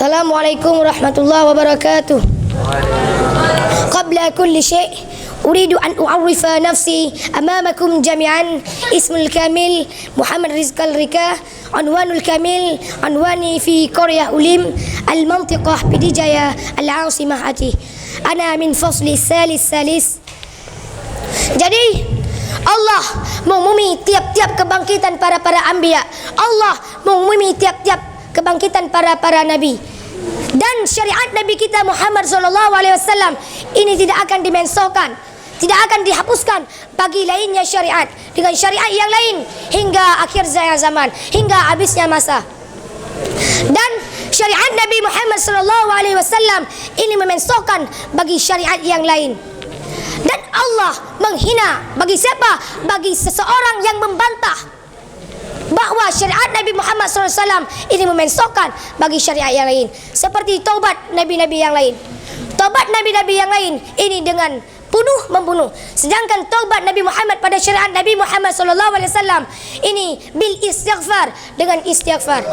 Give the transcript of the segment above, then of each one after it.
Assalamualaikum warahmatullahi wabarakatuh. Qabla kulli syai' uridu an u'arrifa nafsi amamakum jami'an. Ismul kamil Muhammad Rizqal Rika. Anwanul kamil anwani fi Qaryah Ulim al-mantiqah Pidijaya al-Asimah Aceh. Ana min fasli salis. Jadi Allah mengumumi tiap-tiap kebangkitan para anbiya. Allah mengumumi tiap-tiap kebangkitan para nabi. Dan syariat Nabi kita Muhammad SAW ini tidak akan dimensokan, tidak akan dihapuskan bagi lainnya syariat dengan syariat yang lain hingga akhir zaman, hingga habisnya masa. Dan syariat Nabi Muhammad SAW ini memensokan bagi syariat yang lain. Dan Allah menghina bagi siapa? Bagi seseorang yang membantah bahawa syariat Nabi Muhammad SAW ini memensokan bagi syariat yang lain. Seperti taubat nabi-nabi yang lain. Taubat nabi-nabi yang lain ini dengan membunuh. Sedangkan taubat Nabi Muhammad pada syariat Nabi Muhammad SAW ini bil istighfar, dengan istighfar.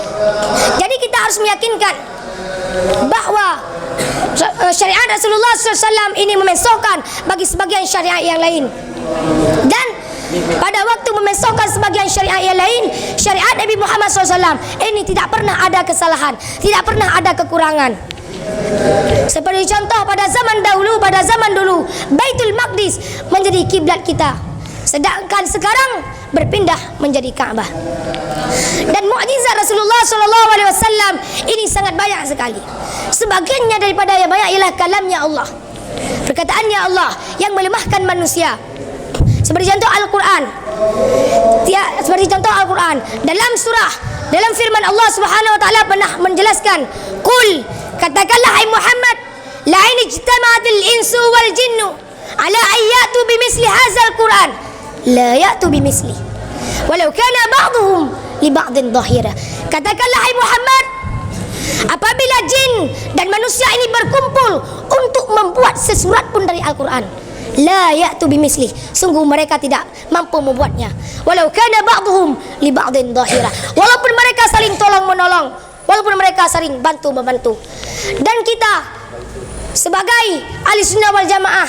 Jadi kita harus meyakinkan bahawa syariat Rasulullah SAW ini memensokan bagi sebagian syariat yang lain. Dan pada waktu memensokan sebagian syariat yang lain, syariat Nabi Muhammad SAW ini tidak pernah ada kesalahan, tidak pernah ada kekurangan. Seperti contoh pada zaman dulu Baitul Maqdis menjadi kiblat kita, sedangkan sekarang berpindah menjadi Ka'bah. Dan mukjizat Rasulullah SAW ini sangat banyak sekali. Sebagiannya daripada yang banyak ialah kalamnya Allah, perkataannya Allah yang melemahkan manusia. Seperti contoh Al-Quran. Dalam firman Allah Subhanahu wa taala pernah menjelaskan, "Qul," katakanlah hai Muhammad, "la in ijtama'atil insu wal jinnu ala an ya'tu bimithli hadzal Qur'an la ya'tu bimithli walau kana ba'dhum li ba'dhin dhahira." Katakanlah hai Muhammad, apabila jin dan manusia ini berkumpul untuk membuat sesurat pun dari Al-Quran, la ya'tu bimithli, sungguh mereka tidak mampu membuatnya. Walau kana ba'dhum li ba'dhin dhahira, walaupun mereka saling tolong menolong, walaupun mereka saling bantu membantu. Dan kita sebagai ahli sunnah wal jamaah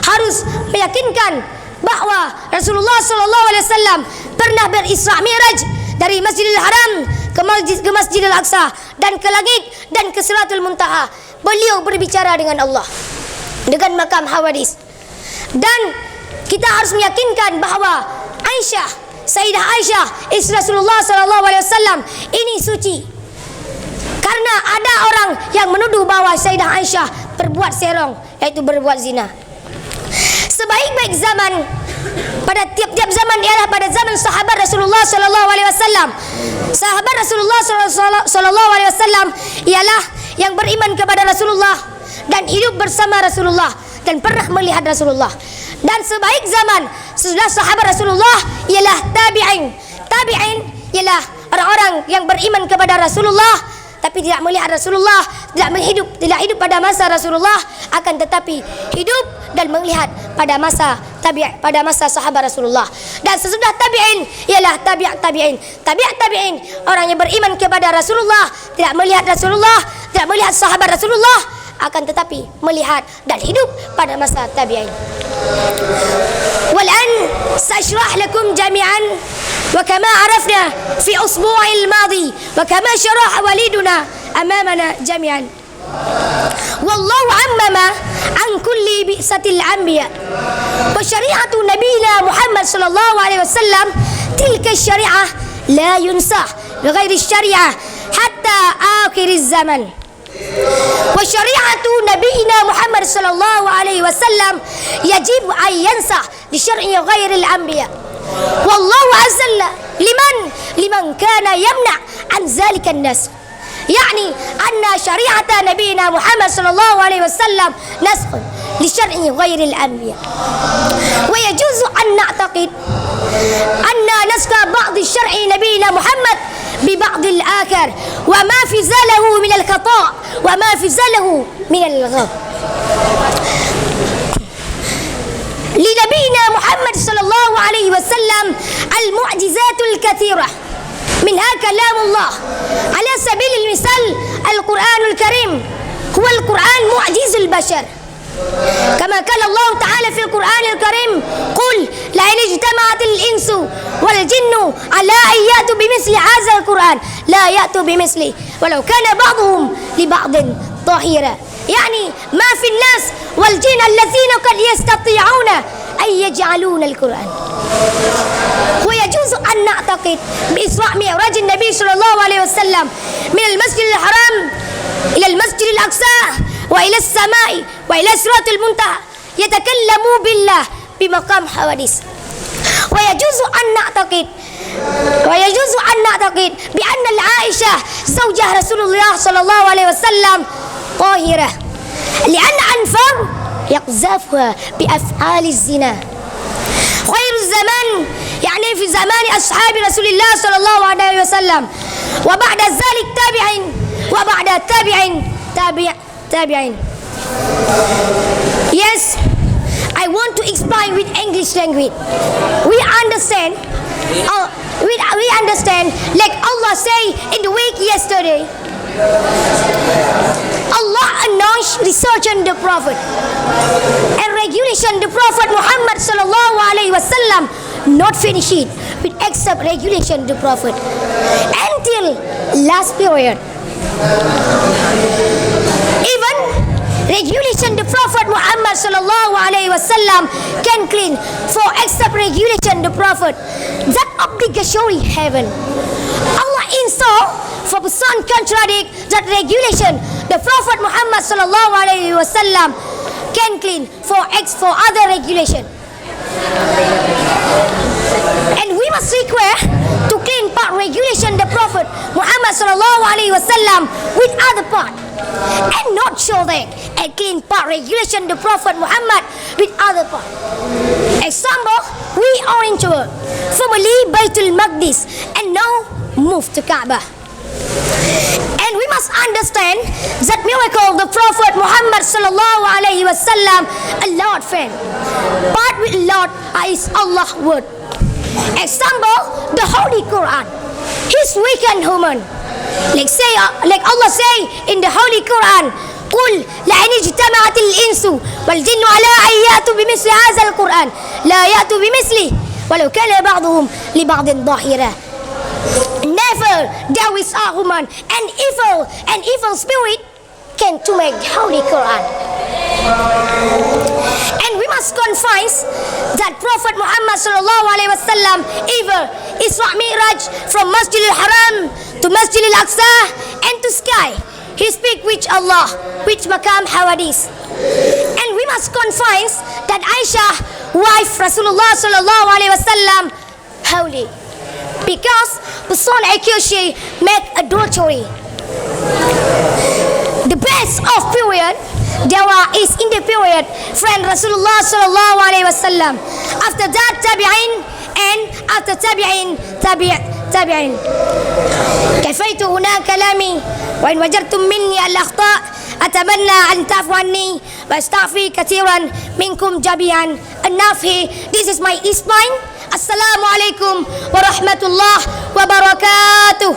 harus meyakinkan bahawa Rasulullah SAW pernah berisra mi'raj dari Masjidil Haram ke Masjidil Aqsa dan ke langit dan ke Siratul Muntaha. Beliau berbicara dengan Allah dengan makam Hawadis. Dan kita harus meyakinkan bahawa Sayyidah Aisyah istri Rasulullah SAW ini suci, karena ada orang yang menuduh bahawa Sayyidah Aisyah berbuat serong, iaitu berbuat zina. Sebaik-baik zaman pada tiap-tiap zaman ialah pada zaman sahabat Rasulullah SAW. Sahabat Rasulullah SAW ialah yang beriman kepada Rasulullah dan hidup bersama Rasulullah dan pernah melihat Rasulullah. Dan sebaik zaman sesudah sahabat Rasulullah ialah tabi'in. Tabi'in ialah orang-orang yang beriman kepada Rasulullah tapi tidak melihat Rasulullah, tidak hidup pada masa Rasulullah, akan tetapi hidup dan melihat pada masa sahabat Rasulullah. Dan sesudah tabi'in ialah tabi'in. Tabi'in orang yang beriman kepada Rasulullah, tidak melihat Rasulullah, tidak melihat sahabat Rasulullah, akan tetapi melihat dan hidup pada masa tabi'in. Wal'an sa'ashrah lakum jami'an wa kama arafna fi usbu'il madi wa kama syaraha waliduna amamana jami'an. Wallahu ammama an kulli bi'satil anbiya wa syari'atu nabiyina Muhammad sallallahu alaihi wasallam tilka syari'ah la yunsah bi ghairi syari'ah hatta akhiriz zaman. Wa syari'atu nabiyina Muhammad sallallahu alaihi wasallam yajib an yansah li syar'i ghairil anbiya. Wallahu azza liman kana yamna an zalika an-nas. Yani anna syari'ata nabiyina Muhammad sallallahu alaihi wasallam nasakh li syar'i ghairil anbiya. Wa yajuzu an na'taqid anna naskha ba'd syar'i nabiyina Muhammad ببعض الآخر وما في زاله من الخطأ وما في زاله من الغلط. لنبينا محمد صلى الله عليه وسلم المعجزات الكثيرة منها كلام الله. على سبيل المثال القرآن الكريم هو القرآن معجز البشر، كما قال الله تعالى في القرآن الكريم: قل لئن اجتمعت الإنس والجن على أن يأتوا بمثل هذا القرآن لا يأتوا بمثله ولو كان بعضهم لبعض ظهيرا. يعني ما في الناس والجن الذين قد يستطيعون أن يجعلون القرآن. ويجوز أن نعتقد بإسراء معراج النبي صلى الله عليه وسلم من المسجد الحرام إلى المسجد الأقصى وإلى السماء وإلى صراط المنتهى يتكلم بالله بمقام حوادث. ويجوز أن نعتقد بأن العائشة زوجة رسول الله صلى الله عليه وسلم طاهرة، لأن أنفر يقذفها بأفعال الزنا. خير الزمان يعني في زمان أصحاب رسول الله صلى الله عليه وسلم، وبعد ذلك تابعين، وبعد تابعين. Yes, I want to explain with English language. We understand, like Allah say in the week yesterday, Allah announced research on the Prophet and regulation the Prophet Muhammad sallallahu alaihi wasallam not finish it with except regulation the Prophet until last period. Even regulation the Prophet Muhammad sallallahu alaihi wasallam can clean for except regulation the Prophet that obligatory heaven. Allah install for person contradict that regulation the Prophet Muhammad sallallahu alaihi wasallam can clean for other regulation. And we must require to clean part regulation the Prophet Muhammad sallallahu alaihi wasallam with other part, and not show that and clean part regulation the Prophet Muhammad with other part. Example, we are into family Baitul Maqdis and now move to Kaaba. And we must understand that miracle of the Prophet Muhammad sallallahu alaihi wasallam a lot friend. Part with Lord is Allah's word. Example, the Holy Quran. His weekend human. Like Allah say in the Holy Quran, قل لئن اجتمعت الإنس والجن على أن يأتوا بمثل هذا القرآن لا يأتوا بمثله ولو كان بعضهم لبعض ظهيرا. Never there is a human and evil spirit can to make Holy Quran. And we must confess that Prophet Muhammad sallallahu alaihi wasallam ever Isra Mi'raj from Masjid al-Haram to Masjid al-Aqsa and to sky. He speak with Allah, which Maqam Hawadis. And we must confess that Aisha, wife Rasulullah sallallahu alaihi wasallam, holy, because the son accused make adultery. The best of period there is in the period friend Rasulullah sallallahu alaihi wasallam. After that tabi'in, and after tabi'in. كفيت هنا كلامي وإن وجدتم مني الأخطاء أتمنى أن تعفوا عني وأستغفر كثيرا منكم جميعا. النافي. This is my Ismail. Assalamu alaikum wa rahmatullah wa barakatuh.